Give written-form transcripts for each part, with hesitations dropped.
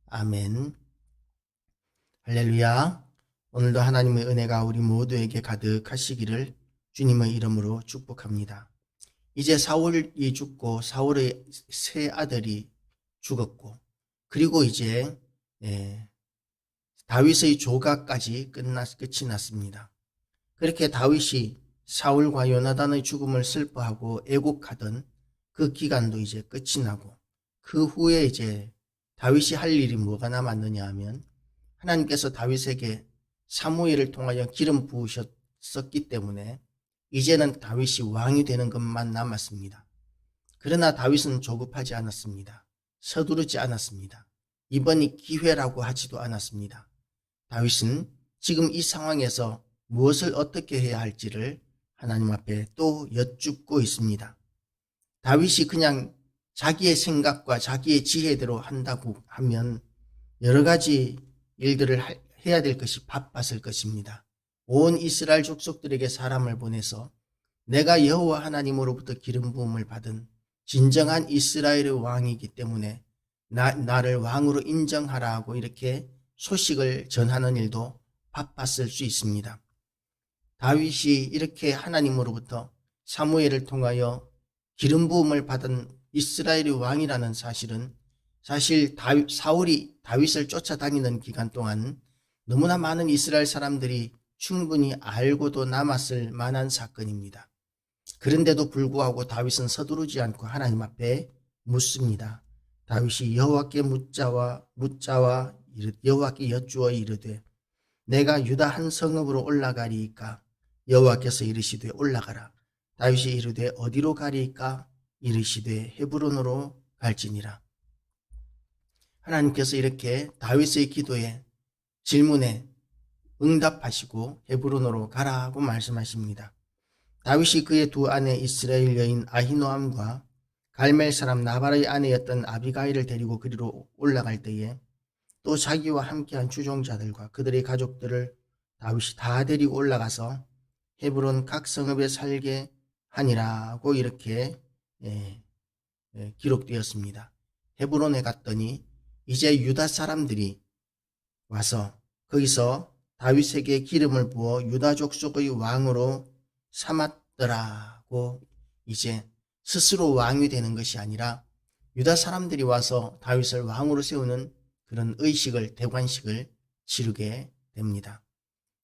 아멘. 할렐루야. 오늘도 하나님의 은혜가 우리 모두에게 가득하시기를 주님의 이름으로 축복합니다. 이제 사울이 죽고 사울의 세 아들이 죽었고, 그리고 이제 다윗의 조각까지 끝이 났습니다. 그렇게 다윗이 사울과 요나단의 죽음을 슬퍼하고 애곡하던 그 기간도 이제 끝이 나고, 그 후에 이제 다윗이 할 일이 뭐가 남았느냐 하면, 하나님께서 다윗에게 사무엘을 통하여 기름 부으셨기 때문에 이제는 다윗이 왕이 되는 것만 남았습니다. 그러나 다윗은 조급하지 않았습니다. 서두르지 않았습니다. 이번이 기회라고 하지도 않았습니다. 다윗은 지금 이 상황에서 무엇을 어떻게 해야 할지를 하나님 앞에 또 여쭙고 있습니다. 다윗이 그냥 자기의 생각과 자기의 지혜대로 한다고 하면 여러 가지 일들을 해야 될 것이 바빴을 것입니다. 온 이스라엘 족속들에게 사람을 보내서 내가 여호와 하나님으로부터 기름 부음을 받은 진정한 이스라엘의 왕이기 때문에 나를 왕으로 인정하라고 이렇게 소식을 전하는 일도 바빴을 수 있습니다. 다윗이 이렇게 하나님으로부터 사무엘을 통하여 기름 부음을 받은 이스라엘의 왕이라는 사실은 사실 사울이 다윗을 쫓아다니는 기간 동안 너무나 많은 이스라엘 사람들이 충분히 알고도 남았을 만한 사건입니다. 그런데도 불구하고 다윗은 서두르지 않고 하나님 앞에 묻습니다. 다윗이 여호와께 여호와께 여쭈어 이르되 내가 유다 한 성읍으로 올라가리이까? 여호와께서 이르시되 올라가라. 다윗이 이르되 어디로 가리이까? 이르시되 헤브론으로 갈지니라. 하나님께서 이렇게 다윗의 기도에 질문에 응답하시고 헤브론으로 가라고 말씀하십니다. 다윗이 그의 두 아내 이스라엘 여인 아히노암과 갈멜 사람 나발의 아내였던 아비가일을 데리고 그리로 올라갈 때에 또 자기와 함께한 추종자들과 그들의 가족들을 다윗이 다 데리고 올라가서 헤브론 각 성읍에 살게 하니라고 이렇게 기록되었습니다. 헤브론에 갔더니 이제 유다 사람들이 와서 거기서 다윗에게 기름을 부어 유다 족속의 왕으로 삼았더라고, 이제 스스로 왕이 되는 것이 아니라 유다 사람들이 와서 다윗을 왕으로 세우는 그런 의식을, 대관식을 치르게 됩니다.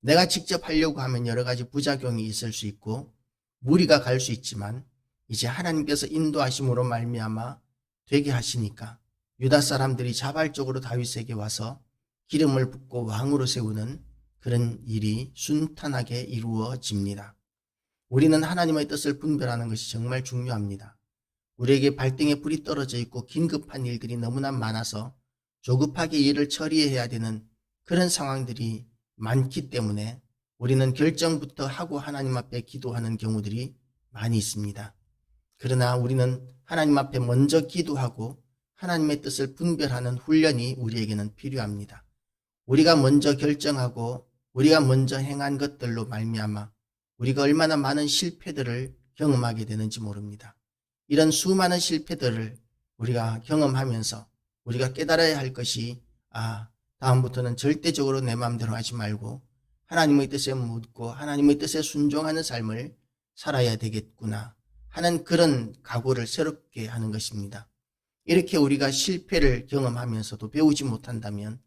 내가 직접 하려고 하면 여러 가지 부작용이 있을 수 있고 무리가 갈 수 있지만 이제 하나님께서 인도하심으로 말미암아 되게 하시니까 유다 사람들이 자발적으로 다윗에게 와서 기름을 붓고 왕으로 세우는 그런 일이 순탄하게 이루어집니다. 우리는 하나님의 뜻을 분별하는 것이 정말 중요합니다. 우리에게 발등에 불이 떨어져 있고 긴급한 일들이 너무나 많아서 조급하게 일을 처리해야 되는 그런 상황들이 많기 때문에 우리는 결정부터 하고 하나님 앞에 기도하는 경우들이 많이 있습니다. 그러나 우리는 하나님 앞에 먼저 기도하고 하나님의 뜻을 분별하는 훈련이 우리에게는 필요합니다. 우리가 먼저 결정하고 우리가 먼저 행한 것들로 말미암아 우리가 얼마나 많은 실패들을 경험하게 되는지 모릅니다. 이런 수많은 실패들을 우리가 경험하면서 우리가 깨달아야 할 것이 다음부터는 절대적으로 내 마음대로 하지 말고 하나님의 뜻에 묻고 하나님의 뜻에 순종하는 삶을 살아야 되겠구나 하는 그런 각오를 새롭게 하는 것입니다. 이렇게 우리가 실패를 경험하면서도 배우지 못한다면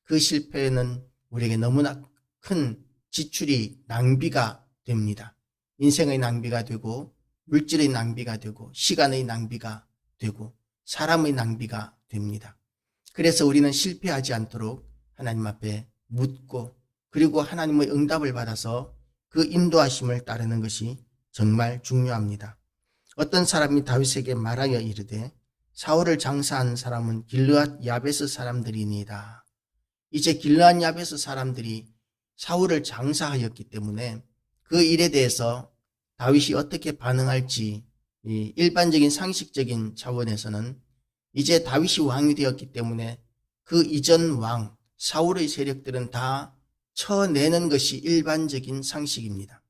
그 실패는 우리에게 너무나 큰 지출이 낭비가 됩니다. 인생의 낭비가 되고 물질의 낭비가 되고 시간의 낭비가 되고 사람의 낭비가 됩니다. 그래서 우리는 실패하지 않도록 하나님 앞에 묻고 그리고 하나님의 응답을 받아서 그 인도하심을 따르는 것이 정말 중요합니다. 어떤 사람이 다윗에게 말하여 이르되 사울을 장사한 사람은 길르앗 야베스 사람들이니이다. 이제 길르앗 야베스 사람들이 사울을 장사하였기 때문에 그 일에 대해서 다윗이 어떻게 반응할지 일반적인 상식적인 차원에서는 이제 다윗이 왕이 되었기 때문에 그 이전 왕 사울의 세력들은 다 쳐내는 것이 일반적인 상식입니다.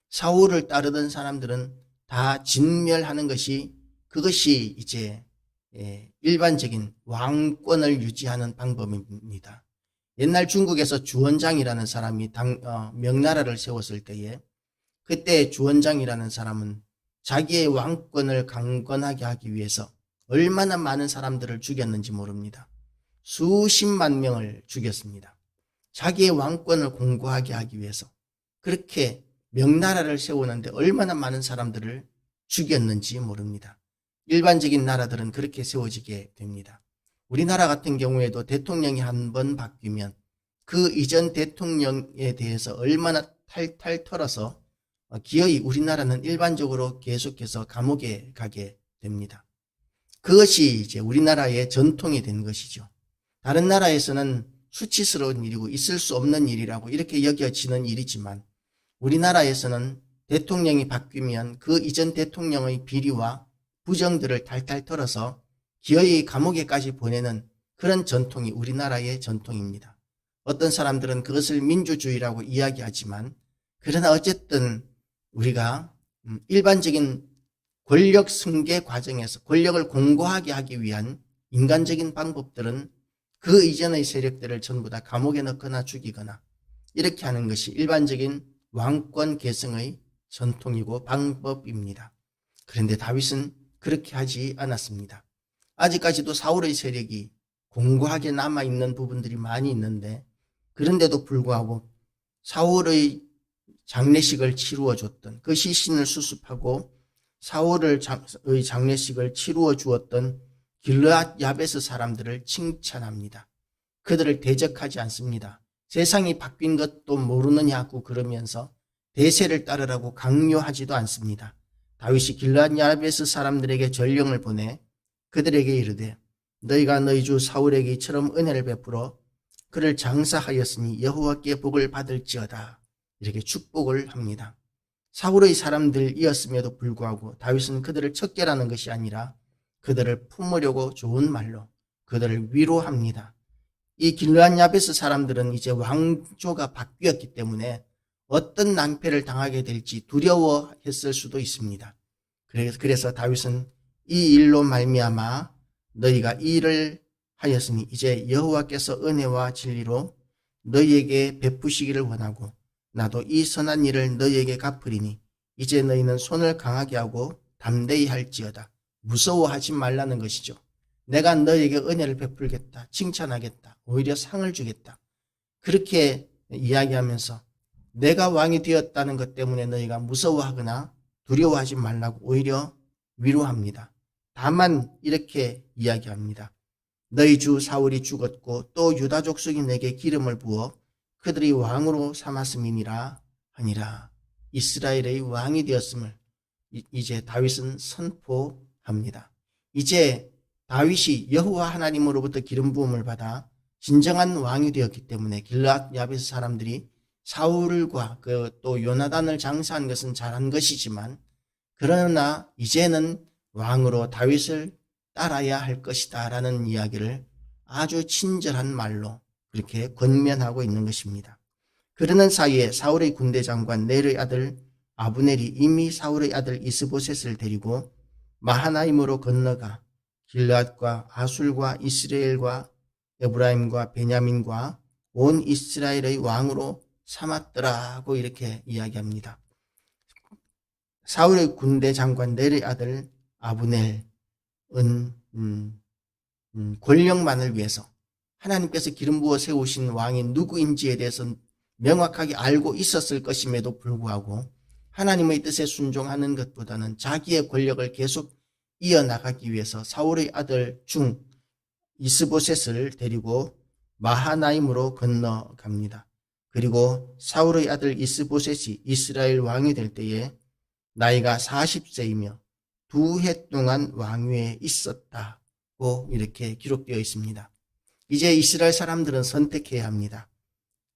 사울을 따르던 사람들은 다 진멸하는 것이 그것이 이제 일반적인 왕권을 유지하는 방법입니다. 옛날 중국에서 주원장이라는 사람이 명나라를 세웠을 때에 그때 주원장이라는 사람은 자기의 왕권을 강건하게 하기 위해서 얼마나 많은 사람들을 죽였는지 모릅니다. 수십만 명을 죽였습니다. 자기의 왕권을 공고하게 하기 위해서 그렇게 명나라를 세우는데 얼마나 많은 사람들을 죽였는지 모릅니다. 일반적인 나라들은 그렇게 세워지게 됩니다. 우리나라 같은 경우에도 대통령이 한 번 바뀌면 그 이전 대통령에 대해서 얼마나 탈탈 털어서 기어이 우리나라는 일반적으로 계속해서 감옥에 가게 됩니다. 그것이 이제 우리나라의 전통이 된 것이죠. 다른 나라에서는 수치스러운 일이고 있을 수 없는 일이라고 이렇게 여겨지는 일이지만 우리나라에서는 대통령이 바뀌면 그 이전 대통령의 비리와 부정들을 탈탈 털어서 기어이 감옥에까지 보내는 그런 전통이 우리나라의 전통입니다. 어떤 사람들은 그것을 민주주의라고 이야기하지만 그러나 어쨌든 우리가 일반적인 권력 승계 과정에서 권력을 공고하게 하기 위한 인간적인 방법들은 그 이전의 세력들을 전부 다 감옥에 넣거나 죽이거나 이렇게 하는 것이 일반적인 왕권 계승의 전통이고 방법입니다. 그런데 다윗은 그렇게 하지 않았습니다. 아직까지도 사울의 세력이 공고하게 남아있는 부분들이 많이 있는데 그런데도 불구하고 사울의 장례식을 치루어 줬던 그 시신을 수습하고 사울의 장례식을 치루어 주었던 길르앗 야베스 사람들을 칭찬합니다. 그들을 대적하지 않습니다. 세상이 바뀐 것도 모르느냐고 그러면서 대세를 따르라고 강요하지도 않습니다. 다윗이 길르앗 야베스 사람들에게 전령을 보내 그들에게 이르되 너희가 너희 주 사울에게 이처럼 은혜를 베풀어 그를 장사하였으니 여호와께 복을 받을지어다. 이렇게 축복을 합니다. 사울의 사람들이었음에도 불구하고 다윗은 그들을 척결하는 것이 아니라 그들을 품으려고 좋은 말로 그들을 위로합니다. 이 길르앗 야베스 사람들은 이제 왕조가 바뀌었기 때문에 어떤 낭패를 당하게 될지 두려워했을 수도 있습니다. 그래서 다윗은 이 일로 말미암아 너희가 이 일을 하였으니 이제 여호와께서 은혜와 진리로 너희에게 베푸시기를 원하고 나도 이 선한 일을 너희에게 갚으리니 이제 너희는 손을 강하게 하고 담대히 할지어다. 무서워하지 말라는 것이죠. 내가 너희에게 은혜를 베풀겠다. 칭찬하겠다. 오히려 상을 주겠다. 그렇게 이야기하면서 내가 왕이 되었다는 것 때문에 너희가 무서워하거나 두려워하지 말라고 오히려 위로합니다. 다만 이렇게 이야기합니다. 너희 주 사울이 죽었고 또 유다 족속이 내게 기름을 부어 그들이 왕으로 삼았음이니라 하니라. 이스라엘의 왕이 되었음을 이제 다윗은 선포합니다. 이제 다윗이 여호와 하나님으로부터 기름 부음을 받아 진정한 왕이 되었기 때문에 길르앗 야베스 사람들이 사울과 또 요나단을 장사한 것은 잘한 것이지만 그러나 이제는 왕으로 다윗을 따라야 할 것이다 라는 이야기를 아주 친절한 말로 그렇게 권면하고 있는 것입니다. 그러는 사이에 사울의 군대 장관 넬의 아들 아브넬이 이미 사울의 아들 이스보셋을 데리고 마하나임으로 건너가 길르앗과 아술과 이스라엘과 에브라임과 베냐민과 온 이스라엘의 왕으로 삼았더라고 이렇게 이야기합니다. 사울의 군대 장관 넬의 아들 아브넬은 권력만을 위해서 하나님께서 기름 부어 세우신 왕이 누구인지에 대해서 명확하게 알고 있었을 것임에도 불구하고 하나님의 뜻에 순종하는 것보다는 자기의 권력을 계속 이어나가기 위해서 사울의 아들 중 이스보셋을 데리고 마하나임으로 건너갑니다. 그리고 사울의 아들 이스보셋이 이스라엘 왕이 될 때에 나이가 40세이며 2해 동안 왕위에 있었다고 이렇게 기록되어 있습니다. 이제 이스라엘 사람들은 선택해야 합니다.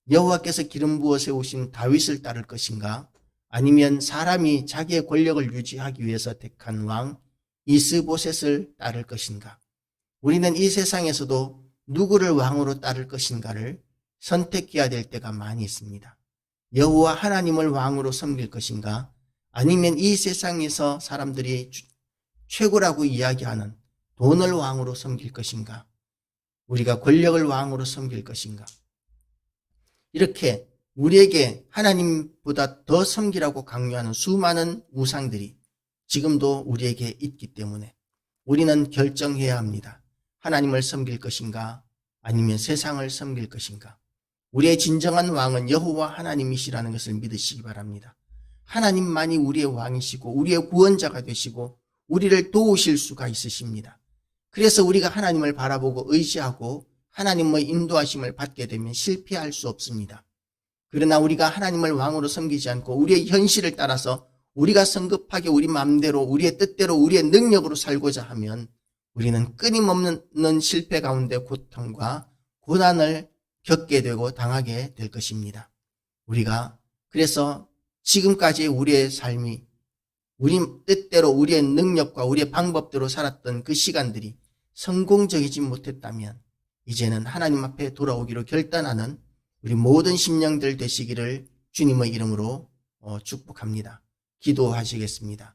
여호와께서 기름 부어 세우신 다윗을 따를 것인가 아니면 사람이 자기의 권력을 유지하기 위해서 택한 왕 이스보셋을 따를 것인가. 우리는 이 세상에서도 누구를 왕으로 따를 것인가를 선택해야 될 때가 많이 있습니다. 여호와 하나님을 왕으로 섬길 것인가 아니면 이 세상에서 사람들이 최고라고 이야기하는 돈을 왕으로 섬길 것인가? 우리가 권력을 왕으로 섬길 것인가? 이렇게 우리에게 하나님보다 더 섬기라고 강요하는 수많은 우상들이 지금도 우리에게 있기 때문에 우리는 결정해야 합니다. 하나님을 섬길 것인가? 아니면 세상을 섬길 것인가? 우리의 진정한 왕은 여호와 하나님이시라는 것을 믿으시기 바랍니다. 하나님만이 우리의 왕이시고 우리의 구원자가 되시고 우리를 도우실 수가 있으십니다. 그래서 우리가 하나님을 바라보고 의지하고 하나님의 인도하심을 받게 되면 실패할 수 없습니다. 그러나 우리가 하나님을 왕으로 섬기지 않고 우리의 현실을 따라서 우리가 성급하게 우리 마음대로 우리의 뜻대로 우리의 능력으로 살고자 하면 우리는 끊임없는 실패 가운데 고통과 고난을 겪게 되고 당하게 될 것입니다. 우리가 그래서 지금까지 우리의 삶이 우리 뜻대로 우리의 능력과 우리의 방법대로 살았던 그 시간들이 성공적이지 못했다면 이제는 하나님 앞에 돌아오기로 결단하는 우리 모든 심령들 되시기를 주님의 이름으로 축복합니다. 기도하시겠습니다.